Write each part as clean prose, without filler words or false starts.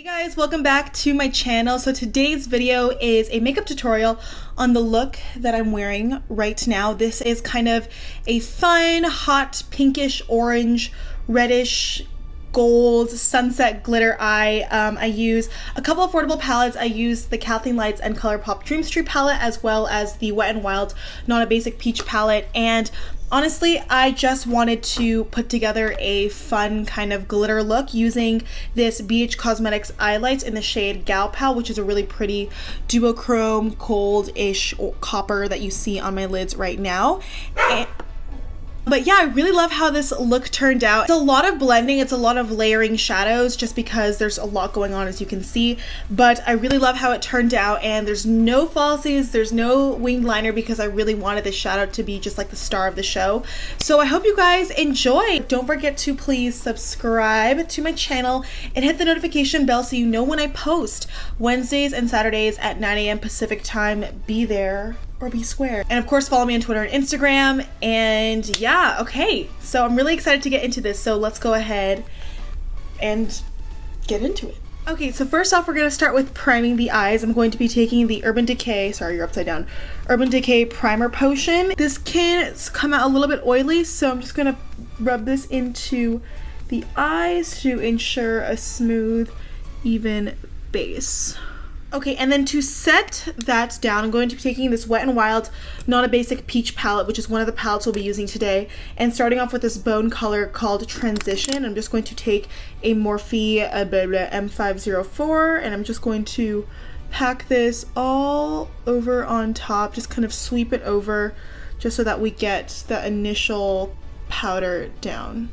Hey guys, welcome back to my channel. So today's video is a makeup tutorial on the look that I'm wearing right now. This is kind of a fun, hot, pinkish, orange, reddish, gold, sunset glitter eye. I use a couple affordable palettes. I use the Kathleen Lights and ColourPop Dream Street palette, as well as the Wet n Wild Not a Basic Peach palette. And honestly, I just wanted to put together a fun kind of glitter look using this Beige Cosmetics Eyelight in the shade Gal Pal, which is a really pretty duochrome, cold-ish copper that you see on my lids right now. But yeah, I really love how this look turned out. It's a lot of blending, it's a lot of layering shadows just because there's a lot going on, as you can see. But I really love how it turned out, and there's no falsies, there's no winged liner because I really wanted this shadow to be just like the star of the show. So I hope you guys enjoy. Don't forget to please subscribe to my channel and hit the notification bell so you know when I post. Wednesdays and Saturdays at 9 a.m. Pacific time. Be there or be square. And of course, follow me on Twitter and Instagram. And yeah, okay, so I'm really excited to get into this, so let's go ahead and get into it. Okay, so first off, we're going to start with priming the eyes. I'm going to be taking the Urban Decay, sorry, you're upside down, Urban Decay Primer Potion. This can come out a little bit oily, so I'm just going to rub this into the eyes to ensure a smooth, even base. Okay, and then to set that down, I'm going to be taking this Wet n Wild Not a Basic Peach palette, which is one of the palettes we'll be using today, and starting off with this bone color called Transition. I'm just going to take a Morphe M504, and I'm just going to pack this all over on top, just kind of sweep it over, just so that we get the initial powder down.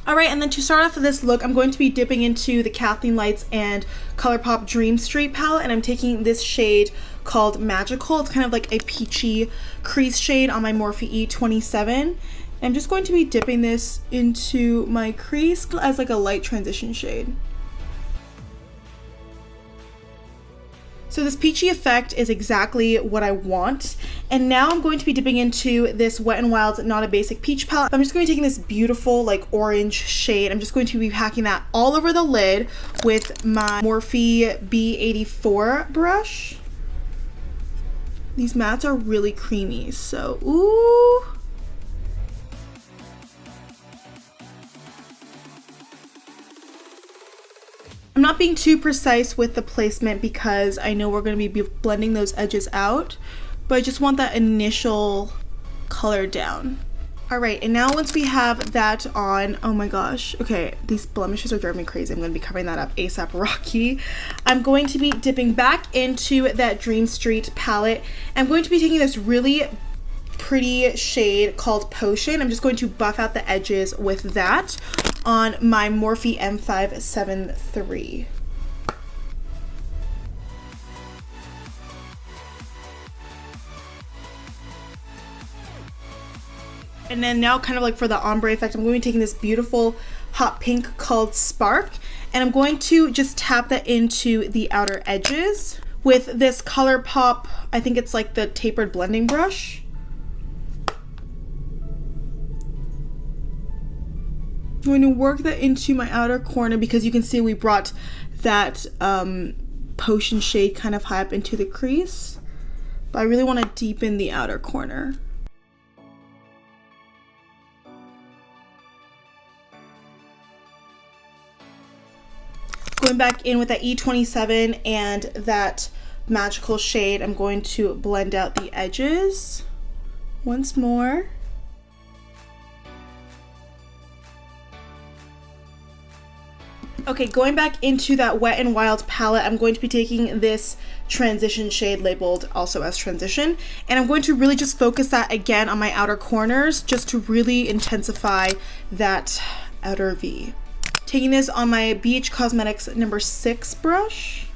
Alright, and then to start off with this look, I'm going to be dipping into the Kathleen Lights and ColourPop Dream Street palette, and I'm taking this shade called Magical. It's kind of like a peachy crease shade on my Morphe E27. I'm just going to be dipping this into my crease as like a light transition shade. So this peachy effect is exactly what I want. And now I'm going to be dipping into this Wet n Wild Not a Basic Peach palette. I'm just going to be taking this beautiful like orange shade. I'm just going to be packing that all over the lid with my Morphe B84 brush. These mattes are really creamy, so ooh. I'm not being too precise with the placement because I know we're going to be blending those edges out, but I just want that initial color down. Alright, and now once we have that on, oh my gosh, okay, these blemishes are driving me crazy. I'm going to be covering that up ASAP Rocky. I'm going to be dipping back into that Dream Street palette. I'm going to be taking this really pretty shade called Potion. I'm just going to buff out the edges with that on my Morphe M573. And then now, kind of like for the ombre effect, I'm going to be taking this beautiful hot pink called Spark, and I'm going to just tap that into the outer edges with this ColourPop, I think it's like the tapered blending brush. I'm going to work that into my outer corner because you can see we brought that Potion shade kind of high up into the crease, but I really want to deepen the outer corner. Going back in with that E27 and that Magical shade, I'm going to blend out the edges once more. Okay, going back into that Wet n Wild palette, I'm going to be taking this Transition shade labeled also as Transition, and I'm going to really just focus that again on my outer corners just to really intensify that outer V. Taking this on my Beige Cosmetics number 6 brush.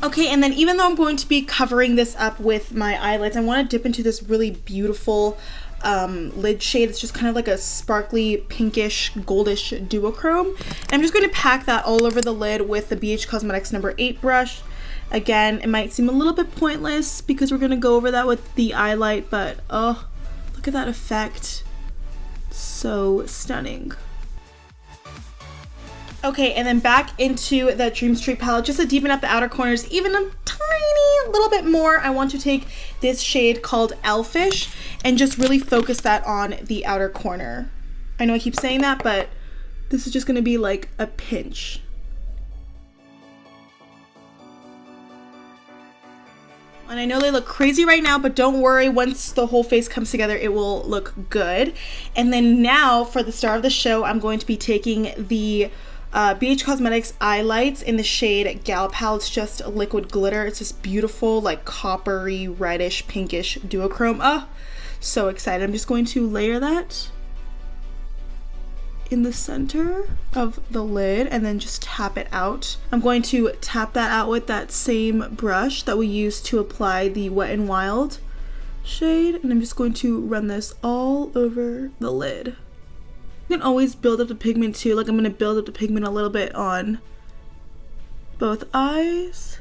Okay, and then even though I'm going to be covering this up with my eyelids, I want to dip into this really beautiful lid shade. It's just kind of like a sparkly pinkish goldish duochrome. And I'm just going to pack that all over the lid with the Beige Cosmetics number 8 brush. Again, it might seem a little bit pointless because we're gonna go over that with the eyelight, but oh, look at that effect. So stunning. Okay, and then back into that Dream Street palette just to deepen up the outer corners even a tiny little bit more. I want to take this shade called Elfish and just really focus that on the outer corner. I know I keep saying that, but this is just gonna be like a pinch. And I know they look crazy right now, but don't worry, once the whole face comes together, it will look good. And then now for the star of the show, I'm going to be taking the Beige Cosmetics Eyelights in the shade Gal Pal. It's just a liquid glitter. It's this beautiful, like coppery, reddish, pinkish duochrome. Oh, so excited. I'm just going to layer that in the center of the lid and then just tap it out. I'm going to tap that out with that same brush that we used to apply the Wet n Wild shade, and I'm just going to run this all over the lid. You can always build up the pigment too, like I'm going to build up the pigment a little bit on both eyes.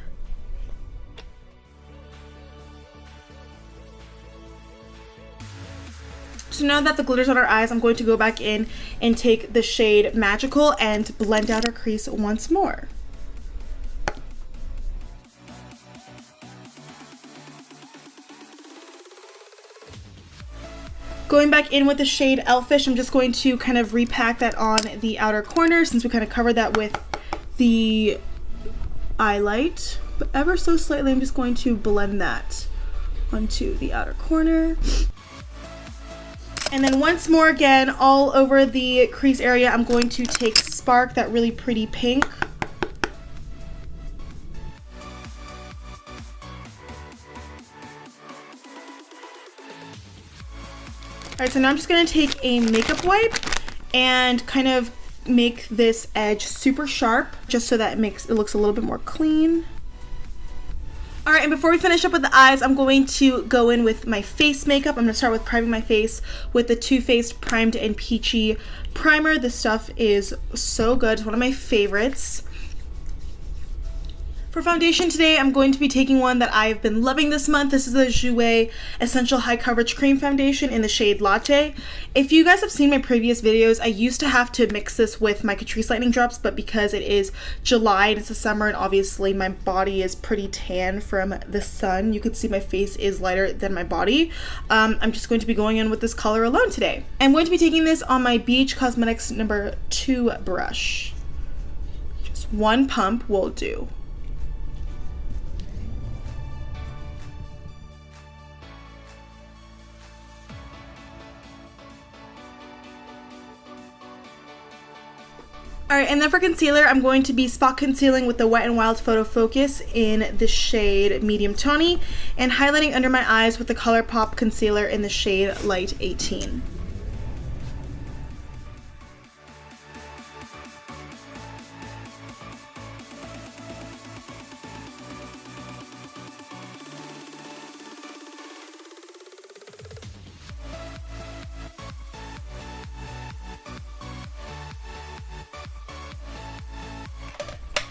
So now that the glitter's on our eyes, I'm going to go back in and take the shade Magical and blend out our crease once more. Going back in with the shade Elfish, I'm just going to kind of repack that on the outer corner since we kind of covered that with the highlight. But ever so slightly, I'm just going to blend that onto the outer corner. And then once more again, all over the crease area, I'm going to take Spark, that really pretty pink. Alright, so now I'm just going to take a makeup wipe and kind of make this edge super sharp, just so that it looks a little bit more clean. Alright, and before we finish up with the eyes, I'm going to go in with my face makeup. I'm going to start with priming my face with the Too Faced Primed and Peachy primer. This stuff is so good. It's one of my favorites. For foundation today, I'm going to be taking one that I've been loving this month. This is the Jouer Essential High Coverage Cream Foundation in the shade Latte. If you guys have seen my previous videos, I used to have to mix this with my Catrice Lightning Drops, but because it is July and it's the summer and obviously my body is pretty tan from the sun, you can see my face is lighter than my body. I'm just going to be going in with this color alone today. I'm going to be taking this on my Beige Cosmetics No. 2 brush. Just one pump will do. Alright, and then for concealer, I'm going to be spot concealing with the Wet n Wild Photo Focus in the shade Medium Tawny and highlighting under my eyes with the ColourPop concealer in the shade Light 18.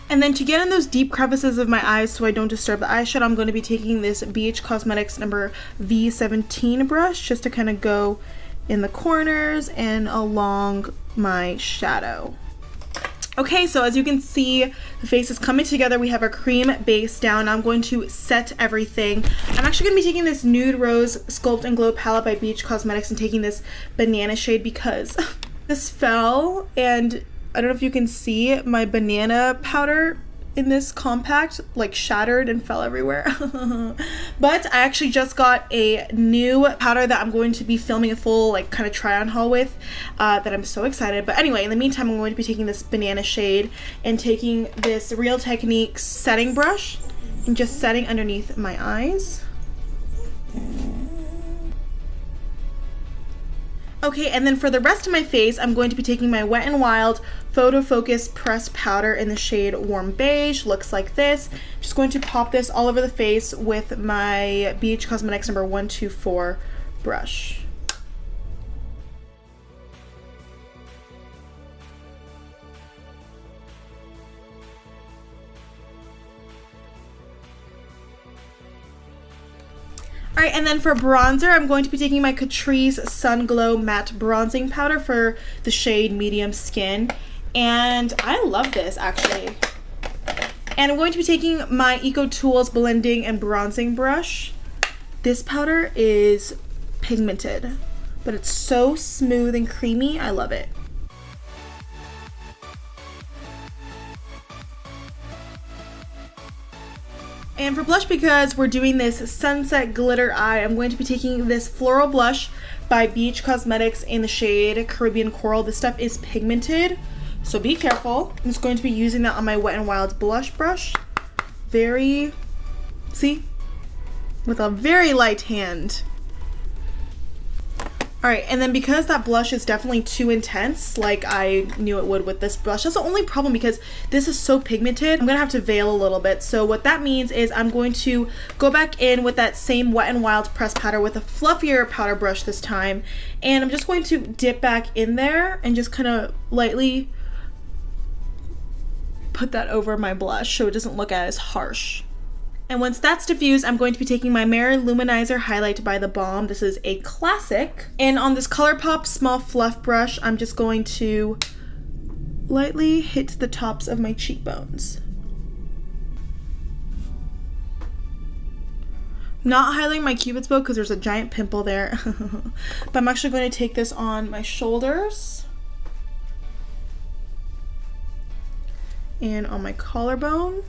And then to get in those deep crevices of my eyes so I don't disturb the eyeshadow, I'm going to be taking this Beige Cosmetics No. V17 brush just to kind of go in the corners and along my shadow. Okay, so as you can see, the face is coming together. We have our cream base down. Now I'm going to set everything. I'm actually going to be taking this Nude Rose Sculpt and Glow palette by Beige Cosmetics and taking this banana shade because this fell, and I don't know if you can see my banana powder in this compact like shattered and fell everywhere. But I actually just got a new powder that I'm going to be filming a full like kind of try on haul with that I'm so excited. But anyway, in the meantime, I'm going to be taking this banana shade and taking this Real Techniques setting brush and just setting underneath my eyes. Okay, and then for the rest of my face, I'm going to be taking my Wet n Wild PhotoFocus Pressed Powder in the shade Warm Beige. Looks like this. Just going to pop this all over the face with my Beige Cosmetics No. 124 brush. Alright, and then for bronzer, I'm going to be taking my Catrice Sun Glow Matte Bronzing Powder for the shade Medium Skin. And I love this, actually. And I'm going to be taking my Eco Tools Blending and Bronzing Brush. This powder is pigmented, but it's so smooth and creamy. I love it. And for blush, because we're doing this sunset glitter eye, I'm going to be taking this Floral blush by Beige Cosmetics in the shade Caribbean Coral. This stuff is pigmented, so be careful. I'm just going to be using that on my Wet n Wild blush brush. With a very light hand. Alright, and then because that blush is definitely too intense, like I knew it would with this blush, that's the only problem because this is so pigmented, I'm going to have to veil a little bit. So what that means is I'm going to go back in with that same Wet n Wild pressed powder with a fluffier powder brush this time. And I'm just going to dip back in there and just kind of lightly put that over my blush so it doesn't look as harsh. And once that's diffused, I'm going to be taking my LouManizer highlight by TheBalm. This is a classic. And on this ColourPop small fluff brush, I'm just going to lightly hit the tops of my cheekbones. Not highlighting my cupid's bow because there's a giant pimple there. But I'm actually going to take this on my shoulders and on my collarbone.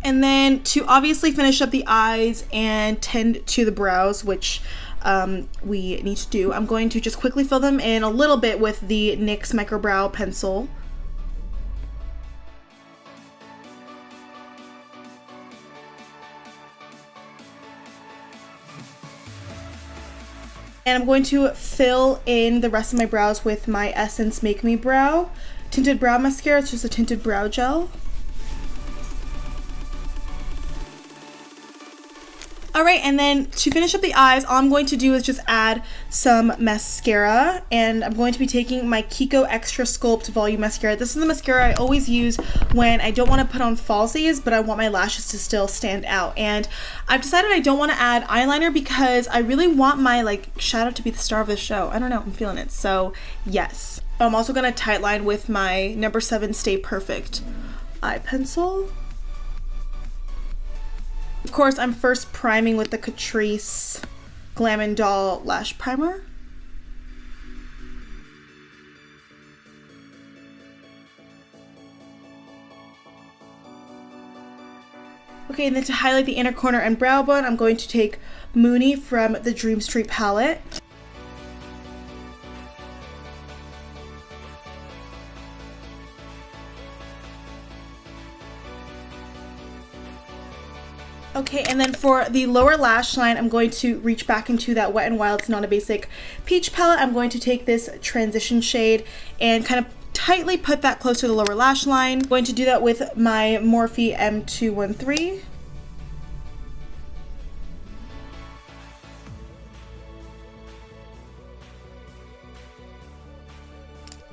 And then to obviously finish up the eyes and tend to the brows, which we need to do, I'm going to just quickly fill them in a little bit with the NYX Micro Brow Pencil. And I'm going to fill in the rest of my brows with my Essence Make Me Brow Tinted Brow Mascara. It's just a tinted brow gel. Alright, and then to finish up the eyes, all I'm going to do is just add some mascara, and I'm going to be taking my Kiko Extra Sculpt Volume Mascara. This is the mascara I always use when I don't want to put on falsies, but I want my lashes to still stand out. And I've decided I don't want to add eyeliner because I really want my shadow to be the star of the show. I don't know, I'm feeling it, so yes. I'm also going to tightline with my number 7 Stay Perfect eye pencil. Of course, I'm first priming with the Catrice Glam Doll Lash Primer. Okay, and then to highlight the inner corner and brow bone, I'm going to take Moony from the Dream Street palette. Okay, and then for the lower lash line, I'm going to reach back into that Wet n Wild It's Not a Basic Peach palette. I'm going to take this transition shade and kind of tightly put that close to the lower lash line. I'm going to do that with my Morphe M213.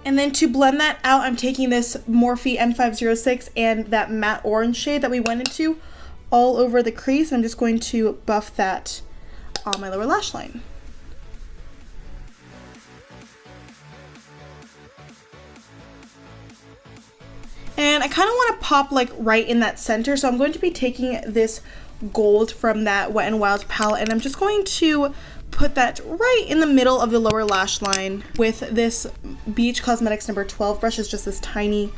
And then to blend that out, I'm taking this Morphe M506 and that matte orange shade that we went into all over the crease. I'm just going to buff that on my lower lash line. And I kind of want to pop right in that center, so I'm going to be taking this gold from that Wet n Wild palette, and I'm just going to put that right in the middle of the lower lash line with this Beige Cosmetics number 12 brush. It's just this tiny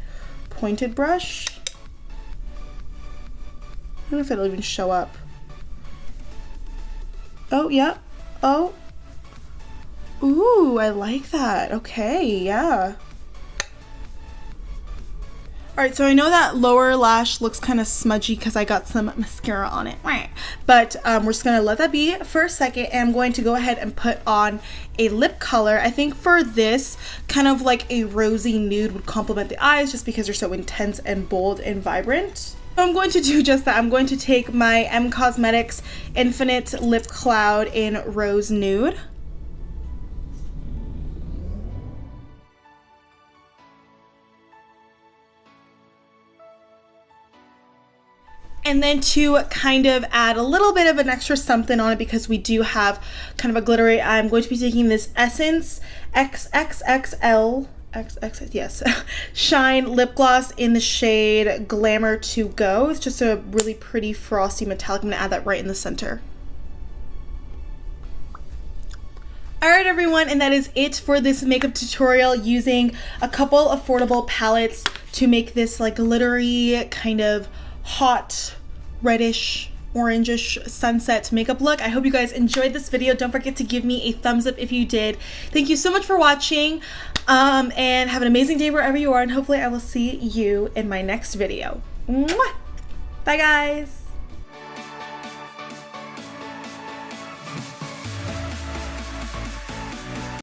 pointed brush. I don't know if it'll even show up. Oh, yeah. Oh. Ooh, I like that. Okay, yeah. Alright, so I know that lower lash looks kind of smudgy because I got some mascara on it. But we're just going to let that be for a second, and I'm going to go ahead and put on a lip color. I think for this, kind of like a rosy nude would complement the eyes just because they're so intense and bold and vibrant. So I'm going to do just that. I'm going to take my M Cosmetics Infinite Lip Cloud in Rose Nude. And then to kind of add a little bit of an extra something on it, because we do have kind of a glittery, I'm going to be taking this Essence XXXL yes, Shine Lip Gloss in the shade Glamour to Go. It's just a really pretty frosty metallic. I'm gonna add that right in the center. Alright everyone, and that is it for this makeup tutorial using a couple affordable palettes to make this like glittery, kind of hot, reddish, orangish sunset makeup look. I hope you guys enjoyed this video. Don't forget to give me a thumbs up if you did. Thank you so much for watching, and have an amazing day wherever you are, and hopefully I will see you in my next video. Mwah! Bye guys!